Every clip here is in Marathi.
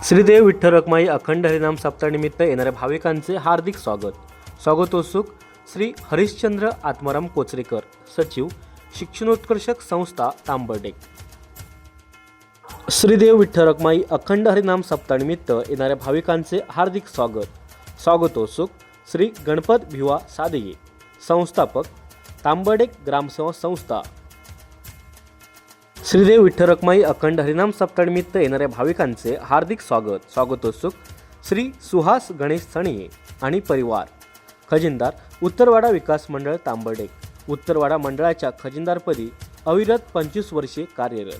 श्रीदेव विठ्ठल रखमाई अखंड हरिनाम सप्ताहानिमित्त येणाऱ्या भाविकांचे हार्दिक स्वागतोत्सुक श्री हरिश्चंद्र आत्माराम कोचरेकर, सचिव, शिक्षणोत्कर्षक संस्था, तांबर्डे। श्रीदेव विठ्ठल रखमाई अखंड हरिनाम सप्ताहानिमित्त येणाऱ्या भाविकांचे हार्दिक स्वागतोत्सुक श्री गणपत भिवा सादगे, संस्थापक, तांबर्डे ग्रामसेवा संस्था। श्रीदेव विठ्ठल रखमाई अखंड हरिनाम सप्ताहानिमित्त येणाऱ्या भाविकांचे हार्दिक स्वागतोत्सुक श्री सुहास गणेश सणिये आणि परिवार, खजिनदार, उत्तरवाडा विकास मंडळ, तांबर्डे। उत्तरवाडा मंडळाच्या खजिनदारपदी अविरत 25 वर्षे कार्यरत।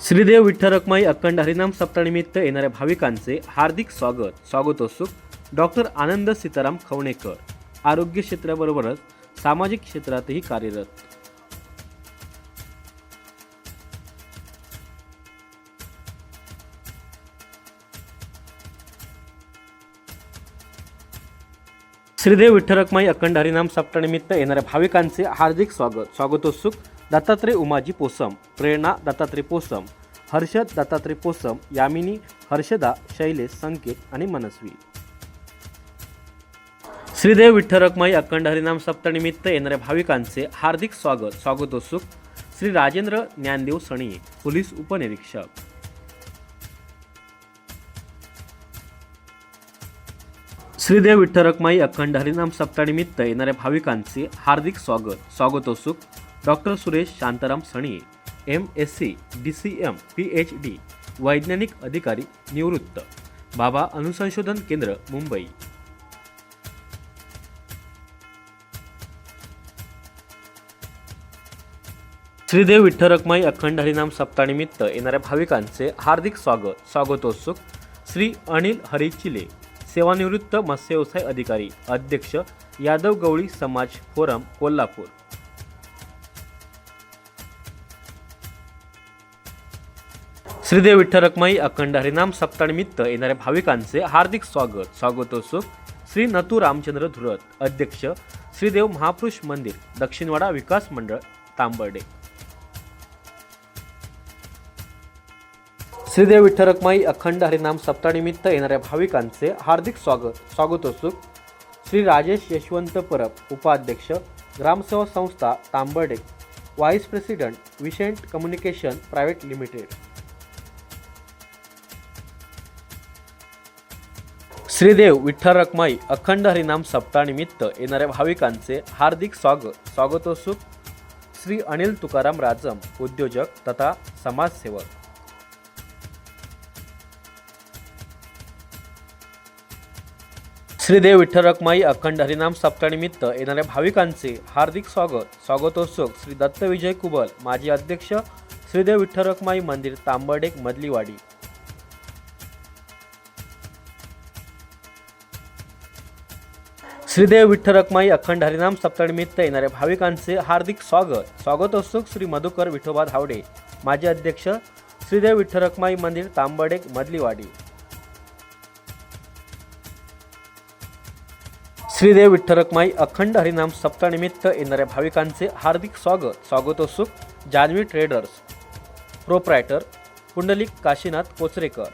श्रीदेव विठ्ठल रखमाई अखंड हरिनाम सप्ताहानिमित्त येणाऱ्या भाविकांचे हार्दिक स्वागतोत्सुक डॉक्टर आनंद सीताराम खवणेकर, आरोग्य क्षेत्राबरोबरच सामाजिक क्षेत्रातही कार्यरत। श्रीदेव विठ्ठल रखमाई अखंड हरिनाम सप्ताहानिमित्त येणाऱ्या भाविकांचे हार्दिक स्वागतोत्सुक दत्तात्रय उमाजी पोसम, प्रेरणा दत्तात्रय पोसम, हर्षद दत्तात्रय पोसम, यामिनी, हर्षदा, शैलेश, संकेत आणि मनस्वी। श्रीदेव विठ्ठल रखमाई अखंड हरिनाम सप्ताहानिमित्त येणाऱ्या भाविकांचे हार्दिक स्वागतोत्सुक श्री राजेंद्र ज्ञानदेव सणिये, पोलीस उपनिरीक्षक। श्रीदेव विठ्ठल रखमाई अखंड हरिनाम सप्ताहानिमित्त येणाऱ्या भाविकांचे हार्दिक स्वागतोत्सुक doctor Suresh Shantaram Saniye, MSc, DCM, PhD, वैज्ञानिक अधिकारी, निवृत्त, बाबा अनुसंशोधन केंद्र, मुंबई। श्रीदेव विठ्ठल रखमाई अखंड हरिनाम सप्ताहानिमित्त येणाऱ्या भाविकांचे हार्दिक स्वागतोत्सुक श्री अनिल हरी चिले, सेवानिवृत्त मत्स्य व्यवसाय अधिकारी, अध्यक्ष, यादव गवळी समाज फोरम, कोल्हापूर। श्रीदेव विठ्ठल रखमाई अखंड हरिनाम सप्ताहानिमित्त येणाऱ्या भाविकांचे हार्दिक स्वागतोत्सुक श्री नतू रामचंद्र धुरत, अध्यक्ष, श्रीदेव महापुरुष मंदिर, दक्षिणवाडा विकास मंडळ, तांबर्डे। श्रीदेव विठ्ठल रखमाई अखंड हरिनाम सप्ताहानिमित्त येणाऱ्या भाविकांचे हार्दिक स्वागतोत्सुक श्री राजेश यशवंत परब, उपाध्यक्ष, ग्रामसेवा संस्था, Tambarde, vice president, Vincent communication private limited. Shridev Vitthal Rakhumai अखंड हरिनाम सप्ताहानिमित्त येणाऱ्या भाविकांचे हार्दिक स्वागतोत्सुक श्री अनिल तुकाराम राजम, उद्योजक तथा समाजसेवक। श्रीदेव विठ्ठल रखमाई अखंड हरिनाम सप्ताहानिमित्त येणाऱ्या भाविकांचे हार्दिक स्वागतोत्सुक श्री दत्त विजय कुबल, माजी अध्यक्ष, श्रीदेव विठ्ठल रखमाई मंदिर, तांबर्डे, मधलीवाडी। श्रीदेव विठ्ठल रखमाई अखंड हरिनाम सप्ताहानिमित्त येणाऱ्या भाविकांचे हार्दिक स्वागतोत्सुक श्री मधुकर विठोबा धावडे, माजी अध्यक्ष, श्रीदेव विठ्ठल रखमाई मंदिर, तांबर्डे, मधलीवाडी। श्रीदेव विठ्ठल रखमाई अखंड हरिनाम सप्ताहानिमित्त येणाऱ्या भाविकांचे हार्दिक स्वागतोत्सुक जान्हवी ट्रेडर्स, प्रोप्रायटर, पुंडलिक काशीनाथ कोचरेकर।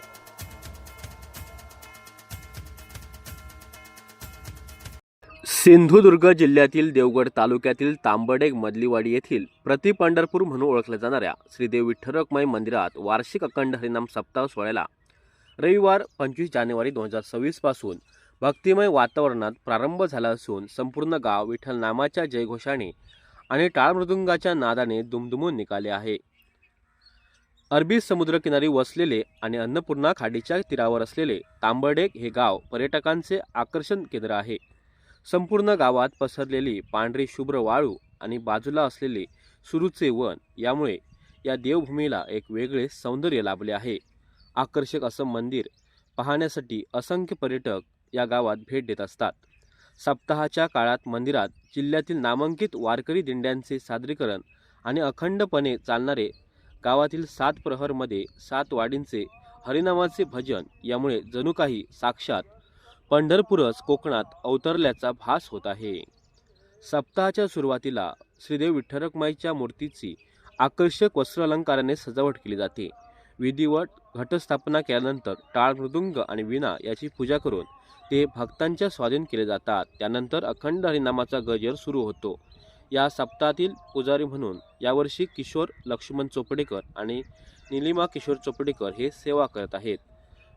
सिंधुदुर्ग जिल्ह्यातील देवगड तालुक्यातील तांबर्डे, मधलीवाडी येथील प्रति पंढरपूर म्हणून ओळखल्या जाणाऱ्या श्रीदेव विठ्ठल रखमाई मंदिरात वार्षिक अखंड हरिनाम सप्ताह सोहळ्याला रविवार 25 जानेवारी 2026 पासून भक्तिमय वातावरणात प्रारंभ झाला असून संपूर्ण गाव विठ्ठल नामाच्या जयघोषाने आणि टाळमृदुंगाच्या नादाने दुमदुमून निघाले आहे। अरबी समुद्रकिनारी वसलेले आणि अन्नपूर्णा खाडीच्या तीरावर असलेले तांबर्डे हे गाव पर्यटकांचे आकर्षण केंद्र आहे। संपूर्ण गावात पसरलेली पांढरी शुभ्र वाळू आणि बाजूला असलेले सुरूचे वन यामुळे या देवभूमीला एक वेगळे सौंदर्य लाभले आहे। आकर्षक असं मंदिर पाहण्यासाठी असंख्य पर्यटक या गावात भेट देत असतात। सप्ताहाच्या काळात मंदिरात जिल्ह्यातील नामांकित वारकरी दिंड्यांचे सादरीकरण आणि अखंडपणे चालणारे गावातील 7 प्रहरमध्ये 7 वाडींचे हरिनामाचे भजन यामुळे जणू काही साक्षात पंढरपूरच कोकणात अवतरल्याचा भास होत आहे। सप्ताहाच्या सुरुवातीला श्रीदेव विठ्ठल रखमाईच्या मूर्तीची आकर्षक वस्त्र अलंकाराने सजावट केली जाते. विधिवत घटस्थापना केल्यानंतर टाळ, मृदुंग आणि वीणा याची पूजा करून ते भक्तांच्या स्वाधीन केले जातात. त्यानंतर अखंड हरिनामाचा गजर सुरू होतो. या सप्ताहातील पुजारी म्हणून यावर्षी किशोर लक्ष्मण चोपडेकर आणि निलिमा किशोर चोपडेकर हे सेवा करत आहेत.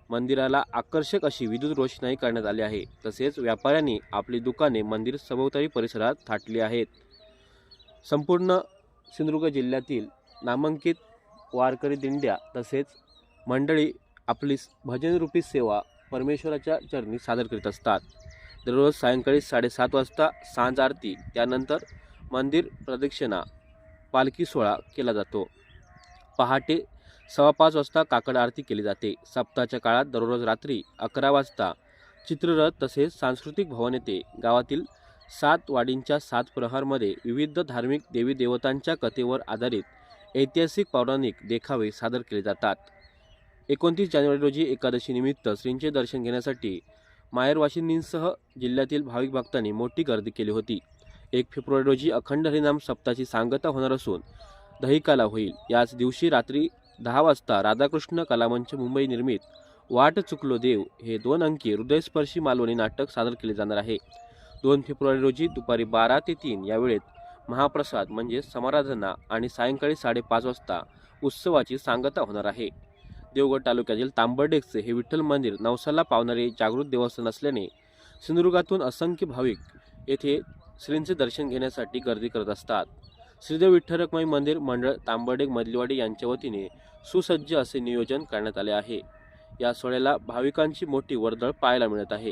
मंदिराला आकर्षक अशी विद्युत रोषणाई करण्यात आली आहे. तसेच व्यापाऱ्यांनी आपली दुकाने मंदिर सभोवताली परिसरात थाटली आहेत. संपूर्ण सिंधुदुर्ग जिल्ह्यातील नामांकित वारकरी दिंड्या तसेच मंडळी आपली भजनरूपी सेवा परमेश्वराच्या चरणी सादर करीत असतात. दररोज सायंकाळी 7:30 वाजता सांज आरती, त्यानंतर मंदिर प्रदक्षिणा, पालखी सोहळा केला जातो. पहाटे 5:15 वाजता काकड आरती केली जाते. सप्ताहाच्या काळात दररोज रात्री 11 वाजता चित्ररथ तसेच सांस्कृतिक भवन येथे गावातील 7 वाडींच्या 7 प्रहरमध्ये विविध धार्मिक देवी देवतांच्या कथेवर आधारित ऐतिहासिक पौराणिक देखावे सादर केले जातात. 29 जानेवारी रोजी एकादशी निमित्त श्रींचे दर्शन घेण्यासाठी माहेरवाशिनींसह जिल्ह्यातील भाविक भक्तांनी मोठी गर्दी केली होती. 1 फेब्रुवारी रोजी अखंड हरिनाम सप्ताहाची सांगता होणार असून दहीकाला होईल. याच दिवशी रात्री 10 वाजता राधाकृष्ण कलामंच मुंबई निर्मित वाट चुकलो देव हे 2 अंकी हृदयस्पर्शी मालवणी नाटक सादर केले जाणार आहे. 2 फेब्रुवारी रोजी दुपारी 12 ते 3 या वेळेत महाप्रसाद म्हणजे समाराधना आणि सायंकाळी 5:30 वाजता उत्सवाची सांगता होणार आहे. देवगड तालुक्यातील तांबडेगचे हे विठ्ठल मंदिर नवसाला पावणारे जागृत देवस्थान असल्याने सिंधुदुर्गातून असंख्य भाविक येथे श्रींचे दर्शन घेण्यासाठी गर्दी करत असतात. श्रीदेव विठ्ठल रखुमाई मंदिर मंडळ तांबडेग मधलीवाडी यांच्या वतीने सुसज्ज असे नियोजन करण्यात आले आहे. या सोहळ्याला भाविकांची मोठी वर्दळ पाहायला मिळत आहे.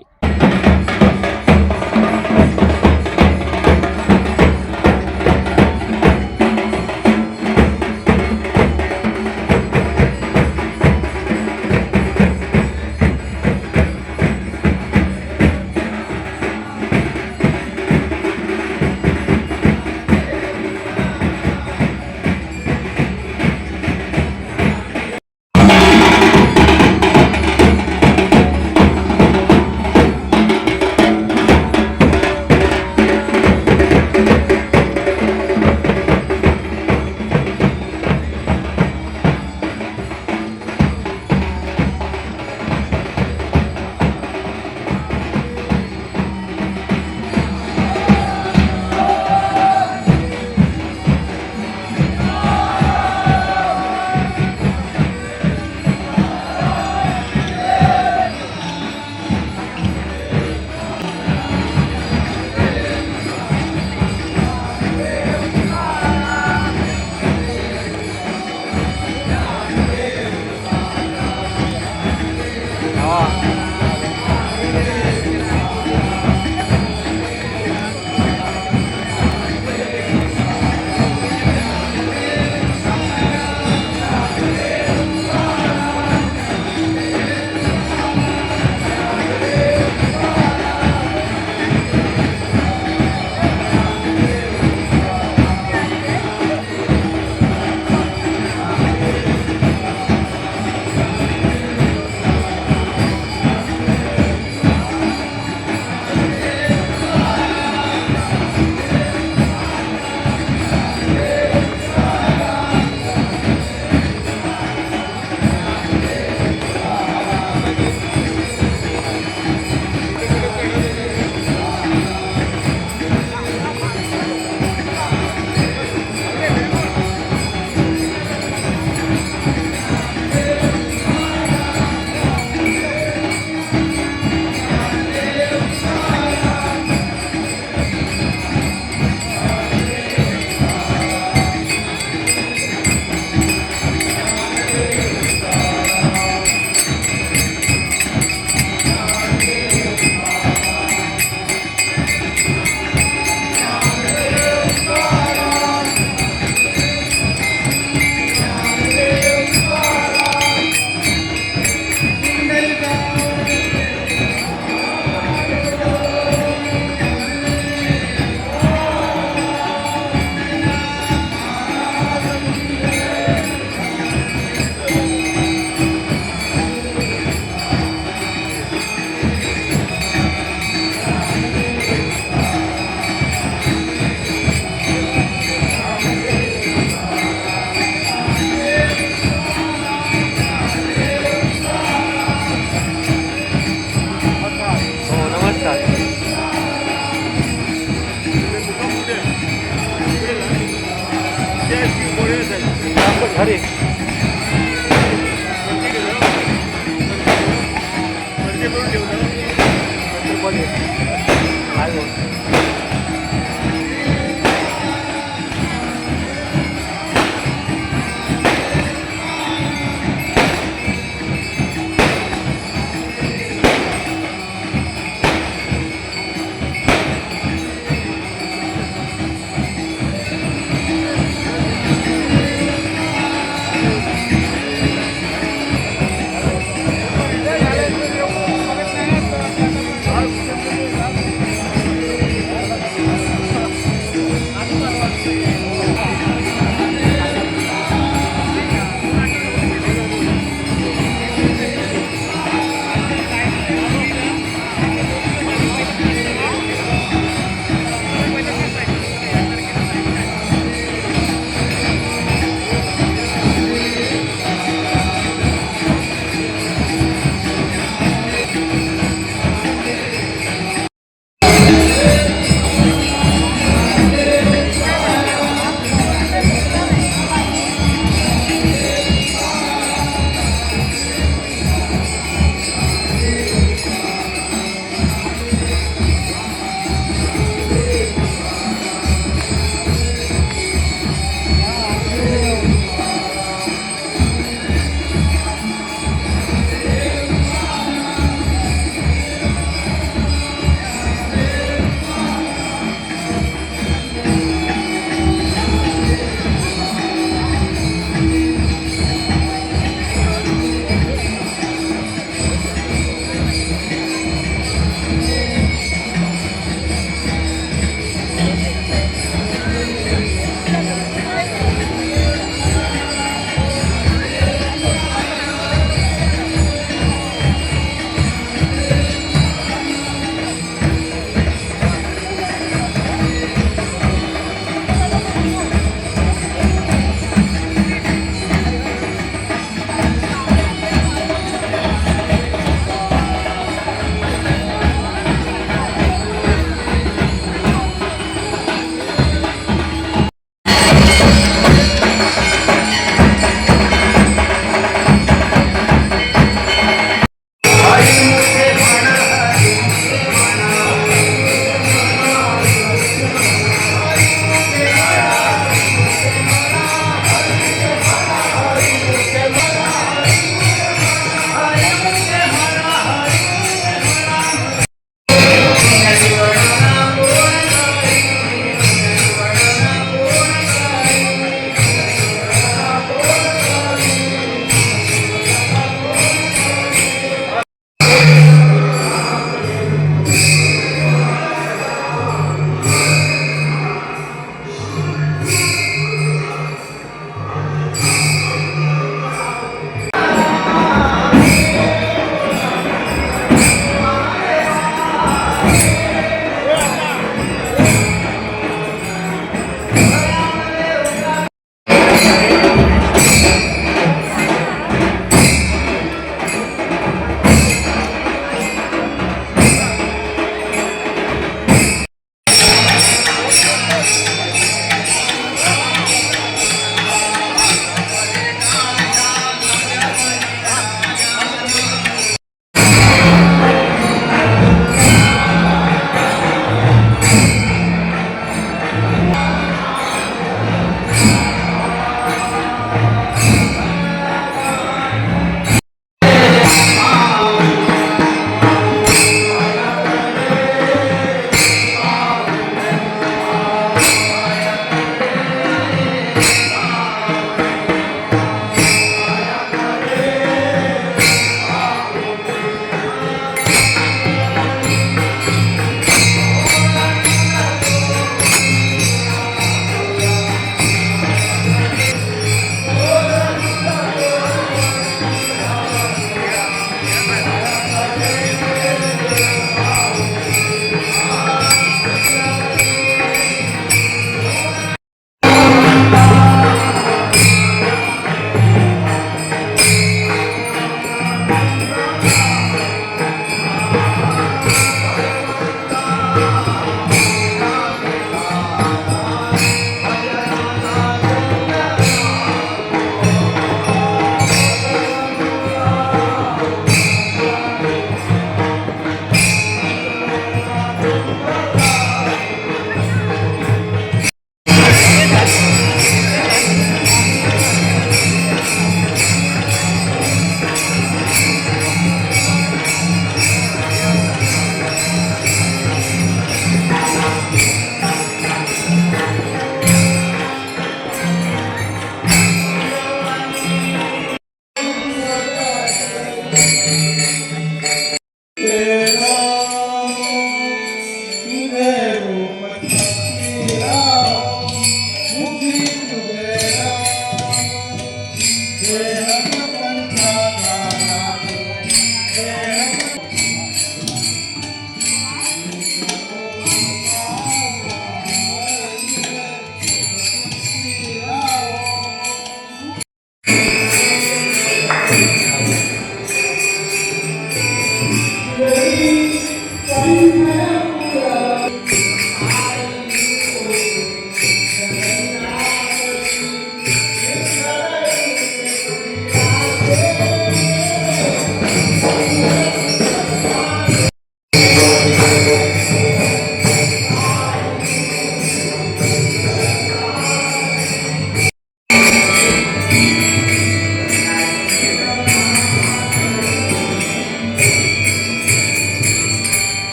अरे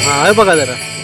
हा, हे बघा जरा.